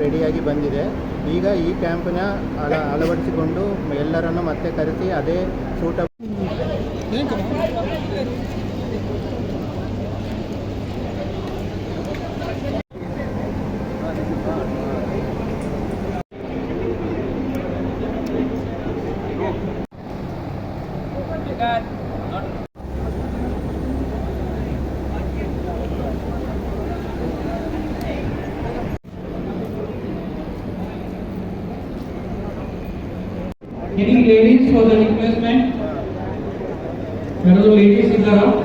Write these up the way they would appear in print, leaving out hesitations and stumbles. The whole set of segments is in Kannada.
ರೆಡಿಯಾಗಿ ಬಂದಿದೆ. ಈಗ ಈ ಕ್ಯಾಂಪ್ನ ಅಳವಡಿಸಿಕೊಂಡು ಎಲ್ಲರನ್ನು ಮತ್ತೆ ಕರೆಸಿ ಅದೇ ಸೂಟ Any ladies for the replacement? Hello ladies in the room.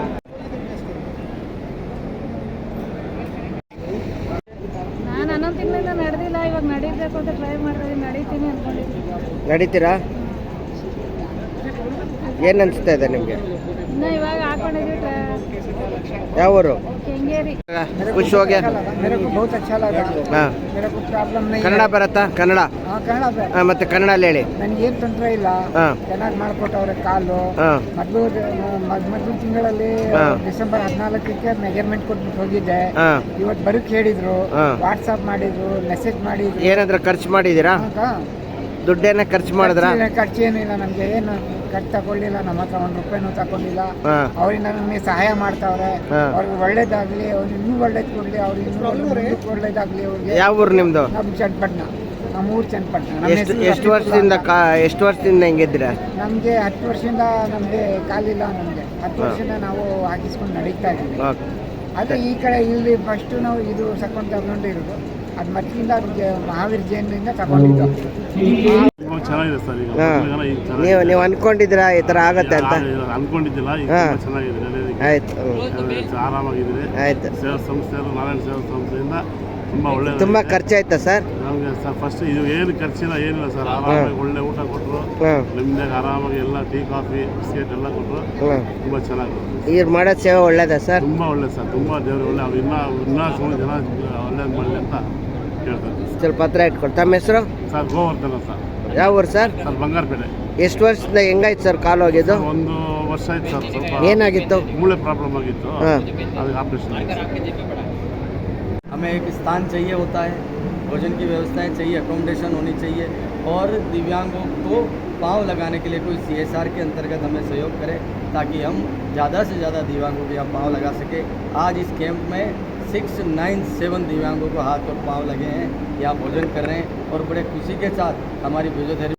ನಾನು 11 ತಿಂಗಳಿಂದ ನಡೆದಿಲ್ಲ, ಇವಾಗ ನಡೀಬೇಕು ಅಂತ ಟ್ರೈ ಮಾಡ್ತೀನಿ, ನಡೀತೀನಿ ಅನ್ಕೊಂಡಿದ್ದೀನಿ. ನಡೀತೀರಾ? ಏನು ಅನಿಸ್ತಾ ಇದೆ ನಿಮಗೆ? ಇನ್ನು ಇವಾಗ ಹಾಕೊಂಡಿದ್ದೀವಿ. ಯಾವ ಊರು? ಕೆಂಗೇರಿ. ಖುಷಿ ಹೋಗಿ मेरे को बहुत अच्छा लगा. ಹಾಂ. मेरे को प्रॉब्लम नहीं ಕನ್ನಡ ಬರುತ್ತಾ? ಕನ್ನಡ ಕನ್ನಡ ಬೇಡ. ಹಾಂ, ಮತ್ತೆ ಕನ್ನಡಲ್ಲಿ ಹೇಳಿ. ನನಗೆ ಏನು ತೊಂದರೆ ಇಲ್ಲ. ಹಾಂ ಚೆನ್ನಾಗಿ ಮಾಡ್ಕೊಟ್ಟವ್ರೆ ಕಾಲು. ಹಾಂ ಮೊದಲು ತಿಂಗಳಲ್ಲಿ ಹಾಂ. ಡಿಸೆಂಬರ್ 14ಕ್ಕೆ ಮೆಜರ್ಮೆಂಟ್ ಕೊಟ್ಬಿಟ್ಟು ಹೋಗಿದ್ದೆ. ಹಾಂ ಇವತ್ತು ಬರೋಕ್ಕೆ ಹೇಳಿದ್ರು, ಹಾಂ. ವಾಟ್ಸಪ್ ಮಾಡಿದ್ರು, ಮೆಸೇಜ್ ಮಾಡಿದ್ರು. ಏನಾದರೂ ಖರ್ಚು ಮಾಡಿದ್ದೀರಾ? ದುಡ್ಡೇನ ಖರ್ಚು ಮಾಡಿದ್ರಾ? ಖರ್ಚು ಏನಿಲ್ಲ, ನಮಗೆ ಏನು ಖರ್ಚು ತಗೊಳ್ಳಿಲ್ಲ. ನಮ್ಮ ಹತ್ರ 1 ರೂಪಾಯಿನೂ ತಗೊಂಡಿಲ್ಲ. ಹಾಂ ಅವರಿಂದ ನಮಗೆ ಸಹಾಯ ಮಾಡ್ತಾವ್ರೆ. ಹಾಂ. ಅವ್ರಿಗೆ ಒಳ್ಳೇದಾಗ್ಲಿ, ಅವ್ರು ಇನ್ನೂ ಒಳ್ಳೇದು ಕೊಡ್ಲಿ, ಅವ್ರಿಗೆ ಇನ್ನೂ ಒಳ್ಳೇದಾಗ್ಲಿ ಅವ್ರಿಗೆ. ಯಾವ ಊರು ನಿಮ್ಮದು? ನಮ್ಮ ಚನ್ನಪಟ್ಟಣ, ನಮ್ಮ ಊರು ಚನ್ನಪಟ್ಟಣ. ಎಷ್ಟು ವರ್ಷದಿಂದ ಹೆಂಗಿದ್ದೀರಾ? ನಮಗೆ 10 ವರ್ಷದಿಂದ ನಮಗೆ ಕಾಲಿಲ್ಲ. ನಮಗೆ 10 ವರ್ಷದಿಂದ ನಾವು ಹಾಕಿಸ್ಕೊಂಡು ನಡೀತಾ ಇದ್ದೀವಿ. ಓಕೆ. ಆದರೆ ಈ ಕಡೆ ಇಲ್ಲಿ ಫಸ್ಟು ನಾವು ಇದು ತಗೊಂಡಿರೋದು, ಅದು ಮತ್ತಿಂದ ಮಹಾವೀರ್ ಜೈನಿಂದ ತಗೊಂಡಿದ್ದು. ಚೆನ್ನಾಗಿದೆ ಸರ್. ಈಗ ಹಾಂ. ನೀವು ಅನ್ಕೊಂಡಿದ್ದೀರಾ ಈ ಥರ ಆಗತ್ತೆ ಅಂತ? ಅನ್ಕೊಂಡಿದ್ದಿಲ್ಲ. ಈಗ ಹಾಂ. ಚೆನ್ನಾಗಿದೆ. ಆಯ್ತು. ಆರಾಮಾಗಿದ್ರೆ ಆಯ್ತು. ಸೇವಾ ಸಂಸ್ಥೆಯವರು, ನಾರಾಯಣ ಸೇವಾ ಸಂಸ್ಥೆಯಿಂದ ತುಂಬ ಒಳ್ಳೆ. ತುಂಬ ಖರ್ಚಾಯ್ತಾ ಸರ್? ನಮಗೆ ಸರ್ ಫಸ್ಟ್ ಇದು ಏನು ಖರ್ಚಿಲ್ಲ, ಏನಿಲ್ಲ ಸರ್. ಆರಾಮಾಗಿ ಒಳ್ಳೆ ಊಟ ಕೊಟ್ಟರು, ಹಾಂ ನಿಮ್ಮದಾಗ ಆರಾಮಾಗಿ ಎಲ್ಲ ಟೀ ಕಾಫಿ ಬಿಸ್ಕೆಟ್ ಎಲ್ಲ ಕೊಟ್ಟರು. ಹಾಂ. ತುಂಬ ಚೆನ್ನಾಗಿದೆ. ಇವ್ರು ಮಾಡೋ ಸೇವೆ ಒಳ್ಳೇದಾ ಸರ್? ತುಂಬ ಒಳ್ಳೆ ಸರ್. ತುಂಬ ದೇವರು ಒಳ್ಳೆ. ಅವ್ರು ಇನ್ನೂ ಸುಮ್ಮನೆ ಜನ ಒಳ್ಳೇದು ಮಾಡಲಿ ಅಂತ ಕೇಳ್ತಾರೆ. ಸ್ವಲ್ಪ ಹತ್ರ ಇಟ್ಕೊಡಿ. ತಮ್ಮ ಹೆಸರು? Sir Govardhana sir. ಯಾವ ಊರು ಸರ್? ಸರ್ ಬಂಗಾರಪೇಟೆ. ಎಷ್ಟು ವರ್ಷದಿಂದ ಹೆಂಗಾಯ್ತು ಸರ್ ಕಾಲು ಹೋಗಿದ್ದು? 1 ವರ್ಷ ಆಯ್ತು ಸರ್. ಸ್ವಲ್ಪ ಏನಾಗಿತ್ತು? ಮೂಳೆ ಪ್ರಾಬ್ಲಮ್ ಆಗಿತ್ತು, ಹಾಂ. ಅದಕ್ಕೆ ಆಪರೇಷನ್ ಆಯಿತು. हमें एक स्थान चाहिए होता है, भोजन की व्यवस्थाएं चाहिए, अकोमोडेशन होनी चाहिए और दिव्यांगों को पाँव लगाने के लिए कोई CSR के अंतर्गत हमें सहयोग करे ताकि हम ज़्यादा से ज़्यादा दिव्यांगों के यहाँ पाँव लगा सके। आज इस कैंप में 697 दिव्यांगों को हाथ और पाँव लगे हैं, यहाँ भोजन कर रहे हैं और बड़े खुशी के साथ हमारी फिजियोथेरेपी